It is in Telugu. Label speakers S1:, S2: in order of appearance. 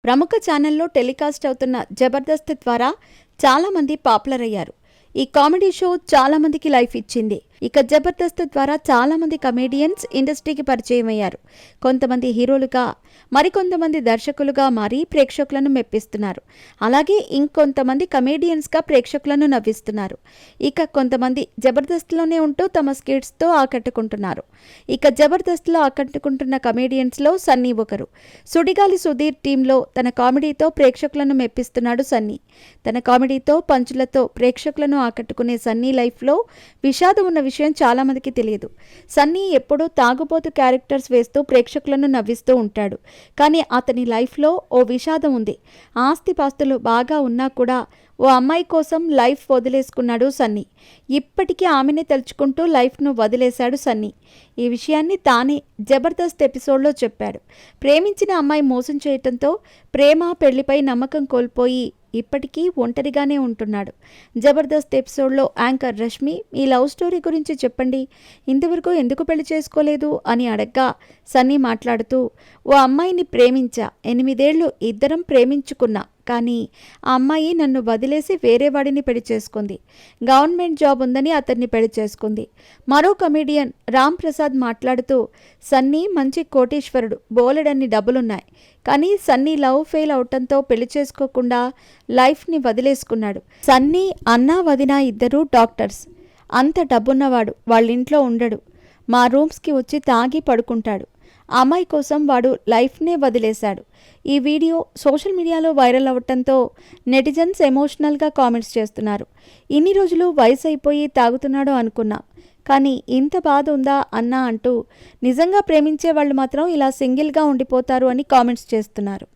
S1: ప్రముఖ ఛానల్లో టెలికాస్ట్ అవుతున్న జబర్దస్త్ ద్వారా చాలామంది పాపులర్ అయ్యారు. ఈ కామెడీ షో చాలామందికి లైఫ్ ఇచ్చింది. ఇక జబర్దస్త్ ద్వారా చాలామంది కమేడియన్స్ ఇండస్ట్రీకి పరిచయం అయ్యారు. కొంతమంది హీరోలుగా, మరికొంతమంది దర్శకులుగా మారి ప్రేక్షకులను మెప్పిస్తున్నారు. అలాగే ఇంకొంతమంది కమేడియన్స్గా ప్రేక్షకులను నవ్విస్తున్నారు. ఇక కొంతమంది జబర్దస్త్లోనే ఉంటూ తమ స్కిట్స్తో ఆకట్టుకుంటున్నారు. ఇక జబర్దస్త్లో ఆకట్టుకుంటున్న కమేడియన్స్లో సన్నీ ఒకరు. సుడిగాలి సుధీర్ టీంలో తన కామెడీతో ప్రేక్షకులను మెప్పిస్తున్నాడు సన్నీ. తన కామెడీతో, పంచులతో ప్రేక్షకులను ఆకట్టుకునే సన్నీ లైఫ్లో విషాదం ఉన్న విషయం చాలామందికి తెలియదు. సన్నీ ఎప్పుడూ తాగుబోతు క్యారెక్టర్స్ వేస్తూ ప్రేక్షకులను నవ్విస్తూ ఉంటాడు. కానీ అతని లైఫ్లో ఓ విషాదం ఉంది. ఆస్తిపాస్తులు బాగా ఉన్నా కూడా ఓ అమ్మాయి కోసం లైఫ్ వదిలేసుకున్నాడు సన్నీ. ఇప్పటికీ ఆమెనే తలుచుకుంటూ లైఫ్ను వదిలేశాడు సన్నీ. ఈ విషయాన్ని తానే జబర్దస్త్ ఎపిసోడ్లో చెప్పాడు. ప్రేమించిన అమ్మాయి మోసం చేయటంతో ప్రేమ, పెళ్లిపై నమ్మకం కోల్పోయి ఇప్పటికీ ఒంటరిగానే ఉంటున్నాడు. జబర్దస్త్ ఎపిసోడ్లో యాంకర్ రష్మి, మీ లవ్ స్టోరీ గురించి చెప్పండి, ఇంతవరకు ఎందుకు పెళ్లి చేసుకోలేదు అని అడగ్గా సన్నీ మాట్లాడుతూ, ఓ అమ్మాయిని ప్రేమించా, 8 ఏళ్ళు ఇద్దరం ప్రేమించుకున్నా, కానీ ఆ అమ్మాయి నన్ను వదిలేసి వేరే వాడిని పెళ్లి చేసుకుంది. గవర్నమెంట్ జాబ్ ఉందని అతన్ని పెళ్లి చేసుకుంది. మరో కమేడియన్ రామ్ ప్రసాద్ మాట్లాడుతూ, సన్నీ మంచి కోటీశ్వరుడు, బోలెడన్ని డబ్బులున్నాయి, కానీ సన్నీ లవ్ ఫెయిల్ అవటంతో పెళ్లి చేసుకోకుండా లైఫ్ని వదిలేసుకున్నాడు. సన్నీ అన్నా వదిన ఇద్దరూ డాక్టర్స్. అంత డబ్బున్నవాడు వాళ్ళింట్లో ఉండడు. మా రూమ్స్కి వచ్చి తాగి పడుకుంటాడు. అమ్మాయి కోసం వాడు లైఫ్నే వదిలేశాడు. ఈ వీడియో సోషల్ మీడియాలో వైరల్ అవ్వటంతో నెటిజన్స్ ఎమోషనల్గా కామెంట్స్ చేస్తున్నారు. ఇన్ని రోజులు వయసు అయిపోయి తాగుతున్నాడు అనుకున్నాం, కానీ ఇంత బాధ ఉందా అన్నా అంటూ నిజంగా ప్రేమించే వాళ్ళు మాత్రం ఇలా సింగిల్గా ఉండిపోతారు అని కామెంట్స్ చేస్తున్నారు.